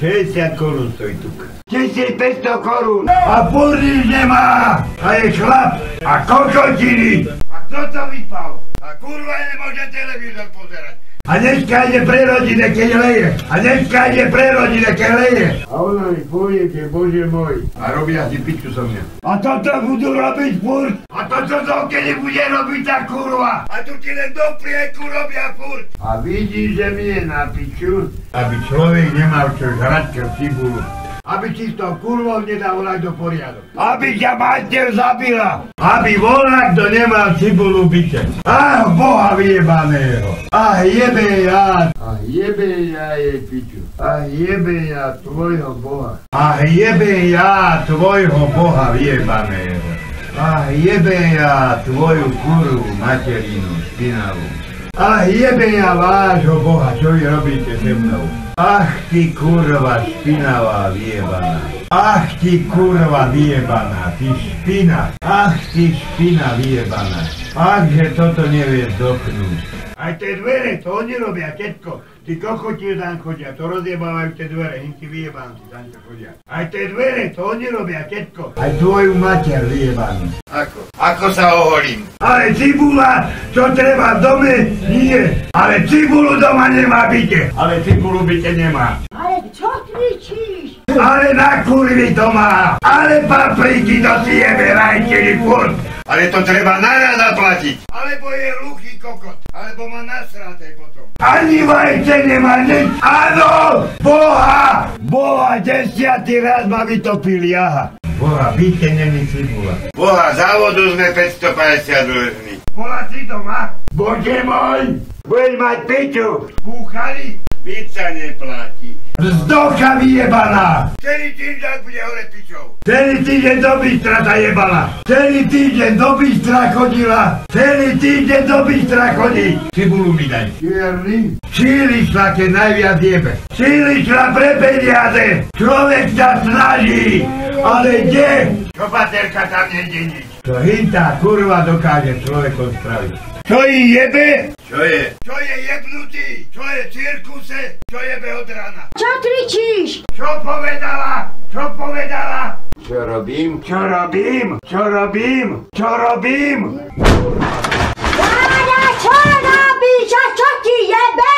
60 korún stojí tuka. 1500 korún. A furt nič nemá. A je chlap. A kokotiny. A kto to vypal? A kurva nemôže televízor pozerať. A dneska ide pre rodine, keď leje. A dneska ide pre rodine, keď leje. A ona mi pôjdete, bože môj. A robia si piču so mňa. A toto budú robiť furt. A toto kedy bude robiť tá kurva. A tu ti len do prieku robia furt. A vidíš, že mi je na piču. Aby človek nemal čo žrať cibulu. Aby si to kurvou nedal volať do poriadok. Aby ťa mater zabila. Aby volák, kto nemal cibulu byte. Ach, Boha vyjebaného. Ach, jebe ja. Ach, jebe ja jej piču. Ach, jebe ja tvojho Boha. Ach, jebe ja tvojho Boha vyjebaného. Ach, jebe ja tvoju kurvu materinu špinavú. Ach, jebe ja vášho Boha, čo vy robíte se mnou? Ach, ty kurva špinavá vyjebaná. Ach, ty kurva vyjebaná, ty špina. Ach, ty špina vyjebaná. Ach, že toto nevieš dochnúť. Aj tie dvere, to oni robia, tetko. Tí kokoti tam chodia, to rozjebávajú tie dvere, hinti vyjebanci tam to chodia. Aj tie dvere, to oni robia, tetko. Aj tvoju mater vyjebanú. Ako? Ako sa oholím? Ale cibula, čo treba v dome, nie. Ale cibulu doma nemá byte. Ale cibulu byte nemá. Ale čo kričíš? Ale na kurvy to má. Ale papriky to si jebe rajčili furt. Ale to treba naraz zaplatiť. Alebo je hluchý kokot. Alebo má nasraté potom. Ani vajce nemá nič. Áno! Boha! Boha 10. raz ma vytopili, aha. Boha, byte není cibula. Boha, závodu sme 550 dlžní. Bola si doma? Bože môj! Budeš mať piču. Búchali? Pizza neplatí. Vzdocha vyjebaná! Celý týždeň bude hore pičou. Celý týždeň do Bystra sa jebala. Celý týždeň do Bystra chodila. Celý týždeň do Bystra chodí. Cibulu mi daj. Čierny? Číli šla, keď najviac jebe. Číli šla pre peniaze. Človek sa snaží. Ale kde? Čo paterka tam nejde nič. To hintá kurva dokáže človekom spraviť. Čo ji jebe? Čo je? Čo je jebnutý? Čo je cirkuse? Čo jebe od rána? Čo kričíš? Čo povedala? Čo povedala? Čo robím? Čo robím? Čo robím? Čo robím? Váňa, čo robíš? A čo ti jebe?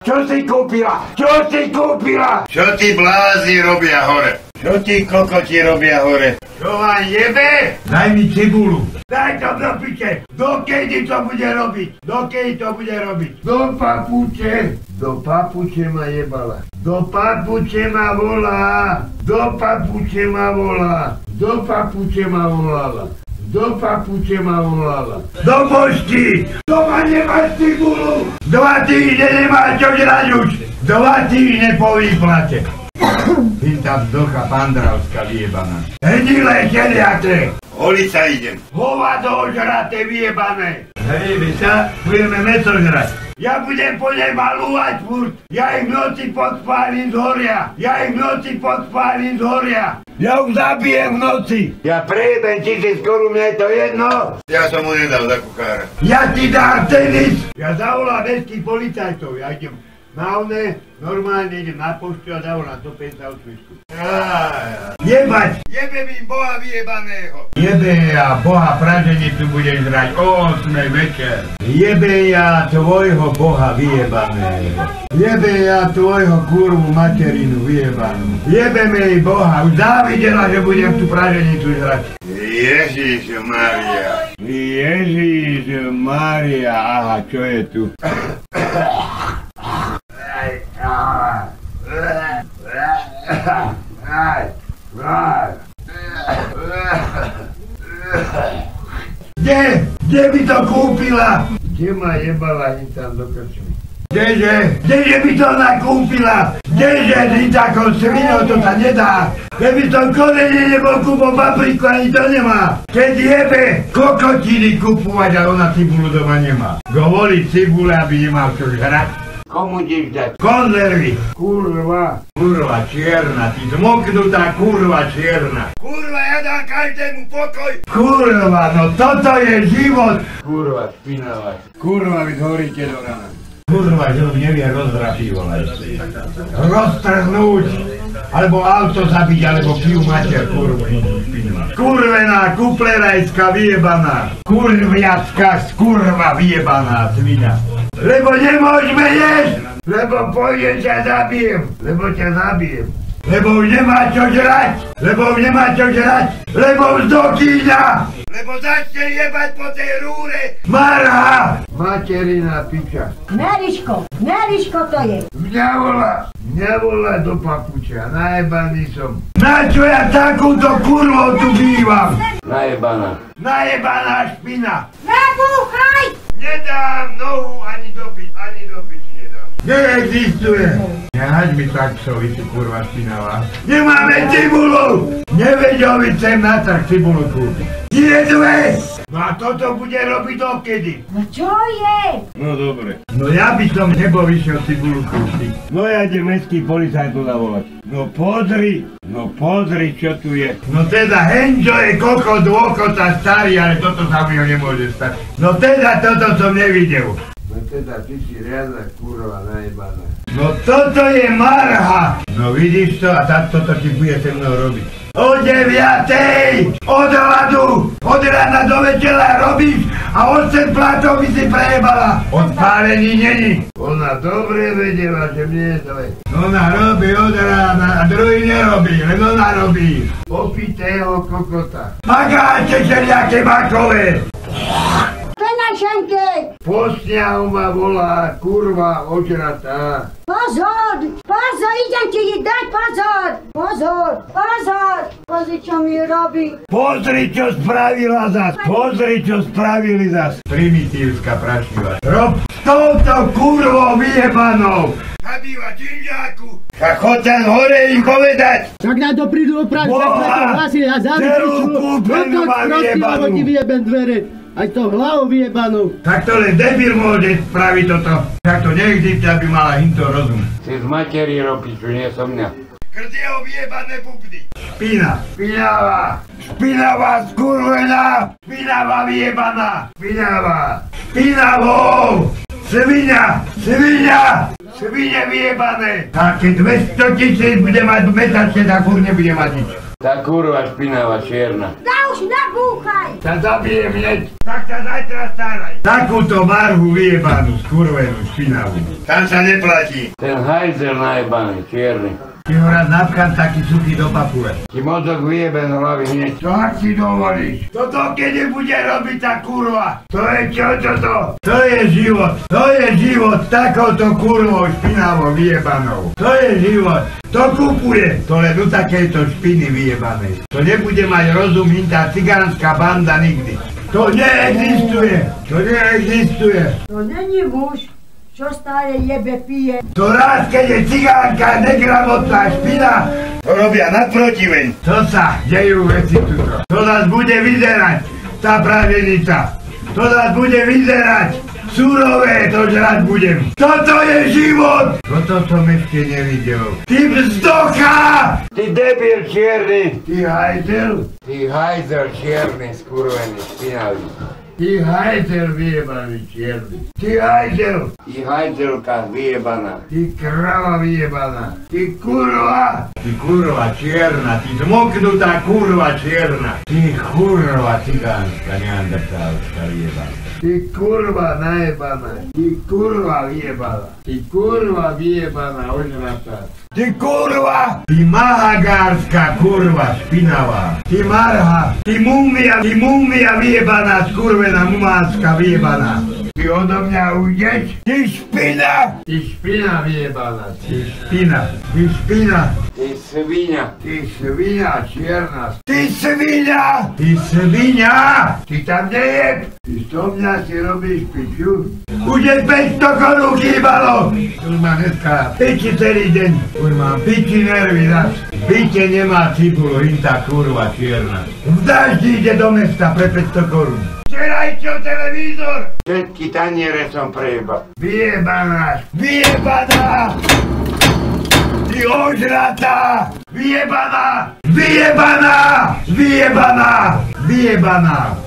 Čo si kúpila? Čo si kúpila? Čo ti blázni robia hore? Čo ti kokoti robia hore? Čo vám jebe? Daj mi cibulu. Daj to do piče. Dokedy to bude robiť? Dokedy to bude robiť? Do papuče. Do papuče ma jebala. Do papuče ma volá. Do papuče ma volá. Do papuče ma volala. Do papuče ma volala. Do božky. Doma nemáš cibulu. 2 týždne nemáš čo žrať už. 2 týždne po výplate. Tá vzdocha pandravská vyjebaná. Hnilé keliate! Holiť sa idem. Hovado ožraté vyjebané. Hejme sa, budeme meso žrať. Ja budem po nej malúvať furt. Ja ich v noci podpálim z horia. Ja ich v noci podpálim z horia. Ja už zabijem v noci. Ja prejebem 1000 korún, mne je to jedno. Ja som mu nedal za kuchára. Ja ti dám tenis. Ja zavolám mestských policajtov. Ja idem na one, normálne idem na poštu a zavolám do 58. Jebať! Jebem im Boha vyjebaného! Jebe ja Boha praženicu budeš hrať o 8 večer. Jebe ja tvojho Boha vyjebaného. Jebe ja tvojho kurvu materinu vyjebanú. Jebeme jej Boha. Už závidela, že budem tú praženicu hrať. Ježiš Mária. Ježiš Mária. Aha, čo je tu? Kde by to kúpila? Kde ma jebala tam do krčmy? Kdeže by to nakúpila? Kdeže si takou svinou to sa nedá? Keby som konene nebol kúpol papriku, ani to nemá. Keď jebe kokotiny kúpovať, ale ona cibulu doma nemá. Govoriť cibule, aby nemal čo žrať. Komu ideš dať? Konzervy! Kurva! Kurva čierna, ty zmoknutá kurva čierna! Kurva, ja dám každému pokoj! Kurva, no toto je život! Kurva špinavá! Kurva, vy horíte do rána! Kurva, že on nevie rozdrapiť, vole! Roztrhnúť! alebo auto zabiť, alebo pijú mater, kurva. Kurvená, kuplerajská vyjebaná. Kurviacká skurva vyjebaná svinia. Lebo nemôžeme jesť, lebo pôjdem ťa zabijem, lebo už nemá čo žrať, lebo vzdokýňa, lebo začne jebať po tej rúre. Marha! Materina piča. Meriško to je. Mňa volá do papuča, najebaný som. Na čo ja takúto kurvou tu bývam? Najebaná špina. Nebúchaj! Nedám nohu ani do piči nedám. Neexistuje. Nehaď mi tak psovi, ty kurva špinavá. Nemáme cibulu! Nevedel by sem na trh cibulu kúpiť. Je dve! No a toto bude robiť dokedy? No čo je? No dobre. No ja by som nebol vyšiel cibulu kúpiť. No ja idem mestský policajt zavolať. No pozri, čo tu je. No teda Henžo je kokot, dôkota starý, ale toto sa mi ho nemôže stať. No teda toto som nevidel. No teda ty si riadna kurva najebaná. No toto je marha! No vidíš to a toto ti bude se mnou robiť. O 9:00 od hladu, od rána do večera robíš a 8 plátov by si prejebala. Odpálení není. Ona dobre vedela, že mne je zle. Ona robí od rána a druhý nerobí, len ona robí. Opitého kokota. Magáče všelijaké makové. Penaženke! Posňahu ma volá, kurva ožratá. Pozor, idem ti dať pozor. Pozri, čo mi robí. Pozri, čo spravila zas, čo spravili zas. Primitívska prašiva. Rob s touto kurvou vyjebanou. Zabýva činžáku. A chod ten hore im povedať. Tak na to prídu opraviť, tak na to hlasy a celú kúpeľu mám vyjebanú. Ti vyjebem dvere. Aj to hlavu vyjebanú. Tak to len debil môže spraviť toto. Tak to neexistuje, aby mala hinto rozum. Si z materi robíš, čo nie som mňa. Krtieho vyjebané pupny. Špinavá skurvená. Špinavá vyjebaná. Špinavou. Svine vyjebané. Také 200 000 bude mať mesačne, tak už nebude mať nič. Tá kurva špinavá čierna. Už nebúchaj. Ťa zabijem hneď. Tak ťa zajtra staraj. Takúto marhu vyjebanú, skurvenú, špinavú. Tam sa neplatí. Ten hajzel najebaný, čierny. Ty ho raz napchám taký suchý do papule. Ti mozog vyjebe z hlavy hneď. Čo ak si dovolíš? Toto kedy bude robiť tá kurva? To je čo toto? To je život takouto kurvou špinavou vyjebanou. To je život. To kupuje. To len u takejto špiny vyjebanej. To nebude mať rozum tá cigánska banda nikdy. To neexistuje. To není muž, čo stále jebe, pije. To raz, keď je cigánka, negramotná špina, to robia naprotiveň. To sa dejú veci tuto. To nás bude vyzerať, tá pravenica. To nás bude vyzerať. Surové to žrať budem. Toto je život. Toto som ešte nevidel. Ty vzdocha! Ty debil čierny. Ty hajzel čierny, skurvený, špinavý. Ty hajzel vyjebaný čierny. Ty hajzel. I hajzelka vyjebaná. Ty krava vyjebaná. Ty kurva čierna. Ty zmoknutá kurva čierna. Ty kurva cigánska neandertálska vyjebaná. Ty kurva najebaná. Ty kurva vyjebaná. Ty kurva vyjebaná ožratá. Ty kurva! Ty mahagárska kurva špinavá. Ty marha. Ty múmia vyjebaná, skurvená mumánska vyjebaná. Ty odo mňa ujdeš? Ty špina! Ty špina vyjebaná. Ty špina. Ty svinia. Ty svinia čierna. Ty svinia! Ty tam nejeb! Ty so mňa si robíš piču? Už je 500 korún chýbalo! Už má dneska piči celý deň. Už mám piči nervy zas. V byte nemá cibulu, tá kurva čierna. V daždi ide do mesta pre 500 korún. Včerajčo televízor! Všetky taniere som prejebal. Vyjebaná! Ty ožratá!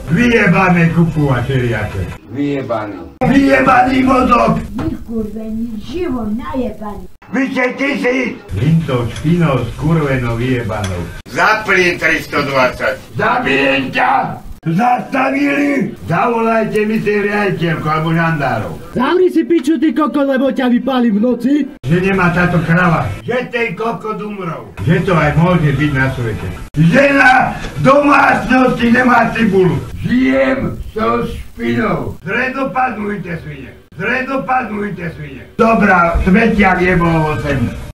Vyjebané kupu a všelijaké. Vyjebaný. Vyjebaný mozog! Vy kurvení, živo najebani. Vyše 1000! Lintou, špinou, skurvenou, vyjebanou. Zaplien 320. Zabijem ťa! Zastavili! Zavolajte mi si riaditeľku alebo žandárov. Zavri si piču, ty koko, lebo ťa vypálim v noci. Že nemá táto krava. Že tej kokot umrov. Že to aj môže byť na svete. Žena v domácnosti nemá cibulu. Žijem so špinou. Zredopadnujte svine. Zredopadnujte svine. Dobrá, svetiak jebol 8.